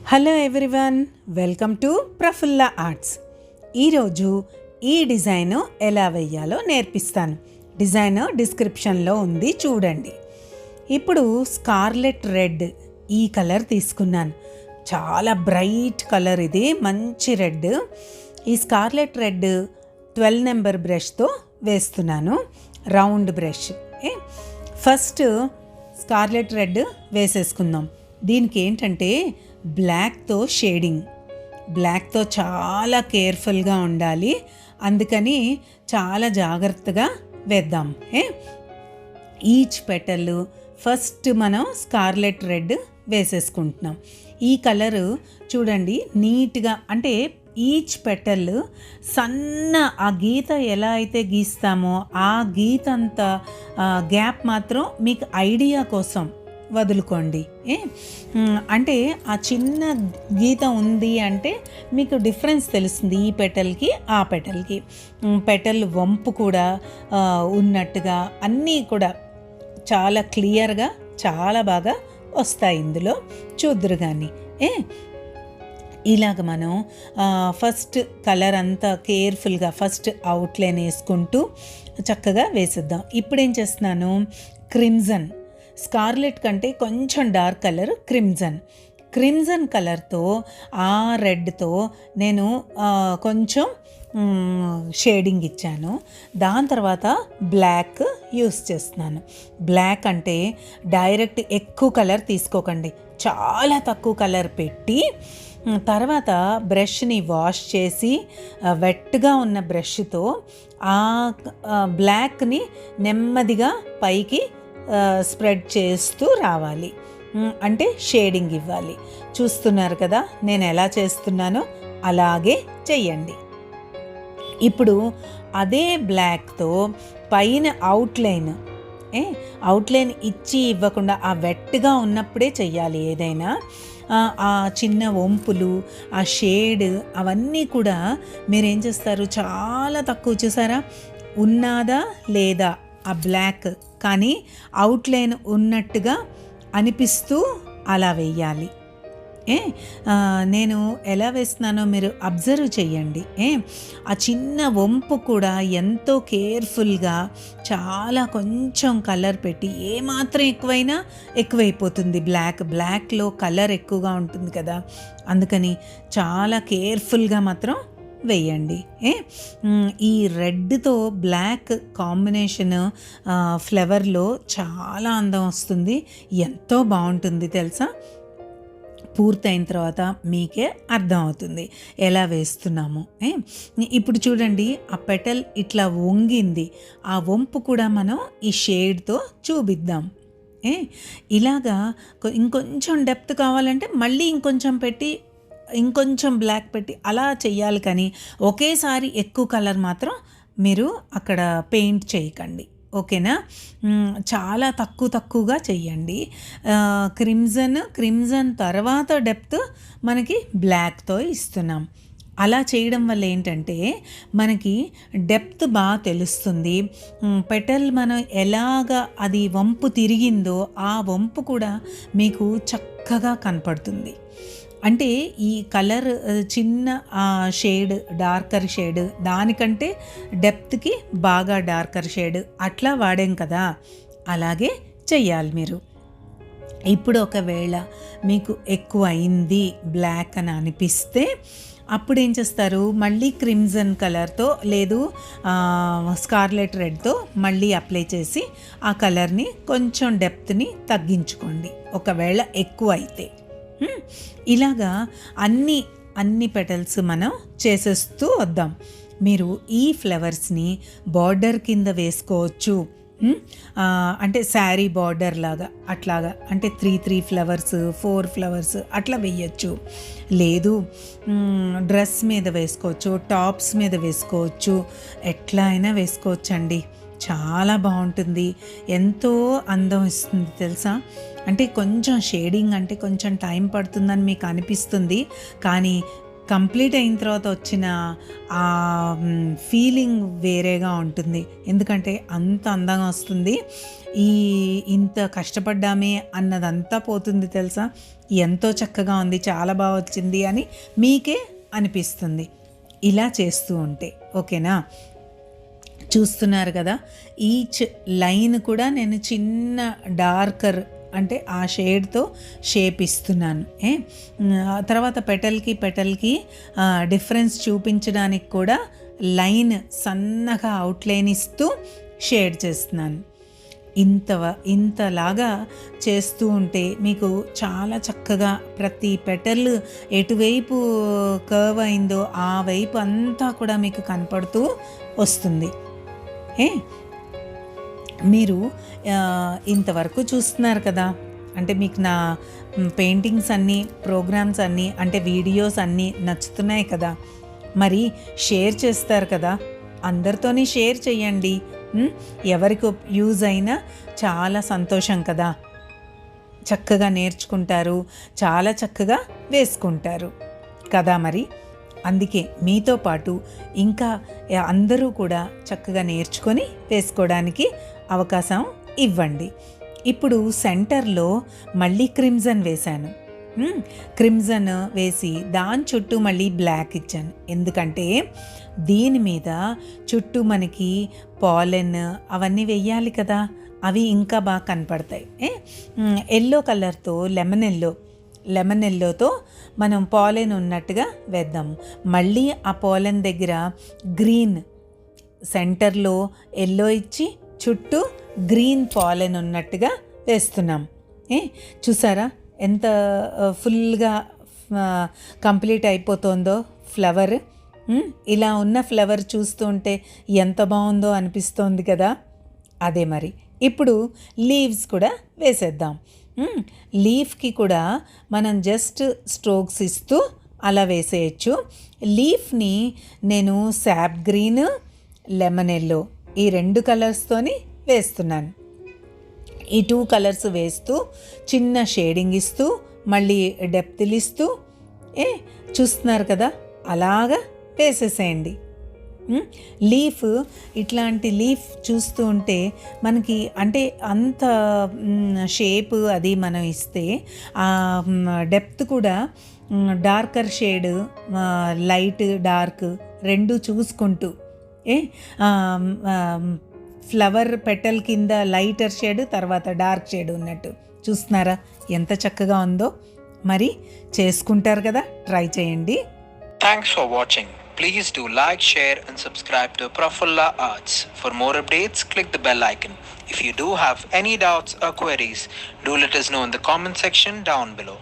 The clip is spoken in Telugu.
Hello everyone, welcome to Prafulla arts. ఈరోజు ఈ డిజైన్ ఎలా వేయాలో నేర్పిస్తాను. డిజైన్ డిస్క్రిప్షన్లో ఉంది, చూడండి. ఇప్పుడు స్కార్లెట్ రెడ్ ఈ కలర్ తీసుకున్నాను. చాలా బ్రైట్ కలర్, ఇది మంచి రెడ్. ఈ స్కార్లెట్ రెడ్ 12 నెంబర్ బ్రష్తో వేస్తున్నాను, round brush. First scarlet red వేసేసుకుందాం. దీనికి ఏంటంటే బ్లాక్తో షేడింగ్, బ్లాక్తో చాలా కేర్ఫుల్గా ఉండాలి, అందుకని చాలా జాగ్రత్తగా వేద్దాం. ఈచ్ పెటల్ ఫస్ట్ మనం స్కార్లెట్ రెడ్ వేసేసుకుంటున్నాం. ఈ కలరు చూడండి నీట్గా, అంటే ఈచ్ పెటల్ సన్న ఆ గీత ఎలా అయితే గీస్తామో ఆ గీత అంత గ్యాప్ మాత్రం మీకు ఐడియా కోసం వదులుకోండి. అంటే ఆ చిన్న గీత ఉంది అంటే మీకు డిఫరెన్స్ తెలుస్తుంది ఈ పెటల్కి ఆ పెటల్కి. పెటల్ వంపు కూడా ఉన్నట్టుగా అన్నీ కూడా చాలా క్లియర్గా చాలా బాగా వస్తాయి. ఇందులో చూద్దురు కానీ ఇలాగ మనం ఫస్ట్ కలర్ అంతా కేర్ఫుల్గా ఫస్ట్ అవుట్లైన్ వేసుకుంటూ చక్కగా వేసిద్దాం. ఇప్పుడు ఏం చేస్తున్నాను, క్రిమ్జన్, స్కార్లెట్ కంటే కొంచెం డార్క్ కలర్ క్రిమ్జన్ కలర్తో ఆ రెడ్తో నేను కొంచెం షేడింగ్ ఇచ్చాను. దాని తర్వాత బ్లాక్ యూస్ చేస్తున్నాను. బ్లాక్ అంటే డైరెక్ట్ ఎక్కువ కలర్ తీసుకోకండి, చాలా తక్కువ కలర్ పెట్టి తర్వాత బ్రష్ని వాష్ చేసి వెట్గా ఉన్న బ్రష్తో ఆ బ్లాక్ని నెమ్మదిగా పైకి స్ప్రెడ్ చేస్తూ రావాలి, అంటే షేడింగ్ ఇవ్వాలి. చూస్తున్నారు కదా నేను ఎలా చేస్తున్నానో, అలాగే చెయ్యండి. ఇప్పుడు అదే బ్లాక్తో పైన అవుట్లైన్ ఇచ్చి ఇవ్వకుండా ఆ వెట్గా ఉన్నప్పుడే చెయ్యాలి ఏదైనా. ఆ చిన్న వంపులు, ఆ షేడ్ అవన్నీ కూడా మీరేం చేస్తారు, చాలా తక్కువ చూసారా, ఉన్నదా లేదా ఆ బ్లాక్, కానీ అవుట్లైన్ ఉన్నట్టుగా అనిపిస్తూ అలా వేయాలి. నేను ఎలా వేస్తున్నానో మీరు అబ్జర్వ్ చేయండి. ఆ చిన్న వంపు కూడా ఎంతో కేర్ఫుల్గా చాలా కొంచెం కలర్ పెట్టి, ఏమాత్రం ఎక్కువైనా ఎక్కువైపోతుంది. బ్లాక్లో కలర్ ఎక్కువగా ఉంటుంది కదా, అందుకని చాలా కేర్ఫుల్గా మాత్రం వేయండి. ఈ రెడ్తో బ్లాక్ కాంబినేషన్ ఫ్లవర్లో చాలా అందం వస్తుంది, ఎంతో బాగుంటుంది తెలుసా. పూర్తయిన తర్వాత మీకే అర్థమవుతుంది ఎలా వేస్తున్నాము. ఇప్పుడు చూడండి ఆ పెటల్ ఇట్లా వంగింది, ఆ వంపు కూడా మనం ఈ షేడ్తో చూపిద్దాం. ఇలాగా ఇంకొంచెం డెప్త్ కావాలంటే మళ్ళీ ఇంకొంచెం పెట్టి ఇంకొంచెం బ్లాక్ పెట్టి అలా చెయ్యాలి, కానీ ఒకేసారి ఎక్కువ కలర్ మాత్రం మీరు అక్కడ పెయింట్ చేయకండి, ఓకేనా. చాలా తక్కువగా చెయ్యండి. క్రిమ్జన్ తర్వాత డెప్త్ మనకి బ్లాక్తో ఇస్తున్నాం. అలా చేయడం వల్ల ఏంటంటే మనకి డెప్త్ బాగా తెలుస్తుంది. పెటల్ మనం ఎలాగా అది వంపు తిరిగిందో ఆ వంపు కూడా మీకు చక్కగా కనపడుతుంది. అంటే ఈ కలర్ చిన్న షేడ్, డార్కర్ షేడ్, దానికంటే డెప్త్కి బాగా డార్కర్ షేడ్ అట్లా వాడాం కదా, అలాగే చెయ్యాలి మీరు. ఇప్పుడు ఒకవేళ మీకు ఎక్కువ అయింది బ్లాక్ అని అనిపిస్తే అప్పుడు ఏం చేస్తారు, మళ్ళీ క్రిమ్జన్ కలర్తో లేదు స్కార్లెట్ రెడ్తో మళ్ళీ అప్లై చేసి ఆ కలర్ని కొంచెం డెప్త్ని తగ్గించుకోండి ఒకవేళ ఎక్కువ అయితే. ఇలాగా అన్ని పెటల్స్ మనం చేసేస్తూ వద్దాం. మీరు ఈ ఫ్లవర్స్ని బార్డర్ కింద వేసుకోవచ్చు, అంటే శారీ బార్డర్ లాగా అట్లాగా, అంటే 3 ఫ్లవర్స్ 4 ఫ్లవర్స్ అట్లా వేయచ్చు. లేదు డ్రెస్ మీద వేసుకోవచ్చు, టాప్స్ మీద వేసుకోవచ్చు, ఎట్లా అయినా వేసుకోవచ్చండి. చాలా బాగుంటుంది, ఎంతో అందం ఇస్తుంది తెలుసా. అంటే కొంచెం షేడింగ్ అంటే కొంచెం టైం పడుతుందని మీకు అనిపిస్తుంది, కానీ కంప్లీట్ అయిన తర్వాత వచ్చిన ఆ ఫీలింగ్ వేరేగా ఉంటుంది, ఎందుకంటే అంత అందంగా వస్తుంది. ఇంత కష్టపడ్డామే అన్నదంతా పోతుంది తెలుసా. ఎంతో చక్కగా ఉంది, చాలా బాగా వచ్చింది అని మీకే అనిపిస్తుంది ఇలా చేస్తూ ఉంటే. ఓకేనా? చూస్తున్నారు కదా, ఈచ్ లైన్ కూడా నేను చిన్న డార్కర్ అంటే ఆ షేడ్తో షేప్ ఇస్తున్నాను. తర్వాత పెటల్కి డిఫరెన్స్ చూపించడానికి కూడా లైన్ సన్నగా అవుట్లైన్ ఇస్తూ షేడ్ చేస్తున్నాను. ఇంతలాగా చేస్తూ ఉంటే మీకు చాలా చక్కగా ప్రతి పెటల్ ఎటువైపు కర్వ్ అయిందో ఆ వైపు అంతా కూడా మీకు కనపడుతూ వస్తుంది. మీరు ఇంతవరకు చూస్తున్నారు కదా, అంటే మీకు నా పెయింటింగ్స్ అన్నీ, ప్రోగ్రామ్స్ అన్నీ, అంటే వీడియోస్ అన్నీ నచ్చుతున్నాయి కదా, మరి షేర్ చేస్తారు కదా, అందరితోని షేర్ చేయండి. ఎవరికి యూజ్ అయినా చాలా సంతోషం కదా. చక్కగా నేర్చుకుంటారు, చాలా చక్కగా వేసుకుంటారు కదా. మరి అందుకే మీతో పాటు ఇంకా అందరూ కూడా చక్కగా నేర్చుకొని వేసుకోవడానికి అవకాశం ఇవ్వండి. ఇప్పుడు సెంటర్లో మళ్ళీ క్రిమ్జన్ వేశాను. క్రిమ్జన్ వేసి దాని చుట్టూ మళ్ళీ బ్లాక్ ఇచ్చాను. ఎందుకంటే దీని మీద చుట్టూ మనకి పాలెన్ అవన్నీ వేయాలి కదా, అవి ఇంకా బాగా కనపడతాయి. ఎల్లో కలర్తో లెమన్ ఎల్లోతో మనం పాలెన్ ఉన్నట్టుగా వేద్దాం. మళ్ళీ ఆ పాలెన్ దగ్గర గ్రీన్, సెంటర్లో ఎల్లో ఇచ్చి చుట్టూ గ్రీన్ పాలెన్ ఉన్నట్టుగా వేస్తున్నాం. చూసారా ఎంత ఫుల్గా కంప్లీట్ అయిపోతుందో ఫ్లవర్. ఇలా ఉన్న ఫ్లవర్ చూస్తుంటే ఎంత బాగుందో అనిపిస్తోంది కదా. అదే మరి ఇప్పుడు లీవ్స్ కూడా వేసేద్దాం. లీఫ్కి కూడా మనం జస్ట్ స్ట్రోక్స్ ఇస్తూ అలా వేసేయచ్చు. లీఫ్ని నేను శాప్ గ్రీన్, లెమన్ ఎల్లో ఈ 2 కలర్స్తోని వేస్తున్నాను. ఈ 2 కలర్స్ వేస్తూ చిన్న షేడింగ్ ఇస్తూ మళ్ళీ డెప్త్లు ఇస్తూ చూస్తున్నారు కదా, అలాగా వేసేసేయండి. లీఫ్, ఇట్లాంటి లీఫ్ చూస్తూ ఉంటే మనకి అంటే అంత షేప్ అది మనం ఇస్తే ఆ డెప్త్ కూడా డార్కర్ షేడ్, లైట్ డార్క్ 2 చూసుకుంటూ ఫ్లవర్ పెటల్ కింద లైటర్ షేడ్, తర్వాత డార్క్ షేడ్ ఉన్నట్టు చూస్తున్నారా ఎంత చక్కగా ఉందో. మరి చేసుకుంటారు కదా, ట్రై చేయండి. Thanks for watching. Please do like, share and subscribe to Prafulla Arts. For more updates, click the bell icon. If you do have any doubts or queries, do let us know in the comment section down below.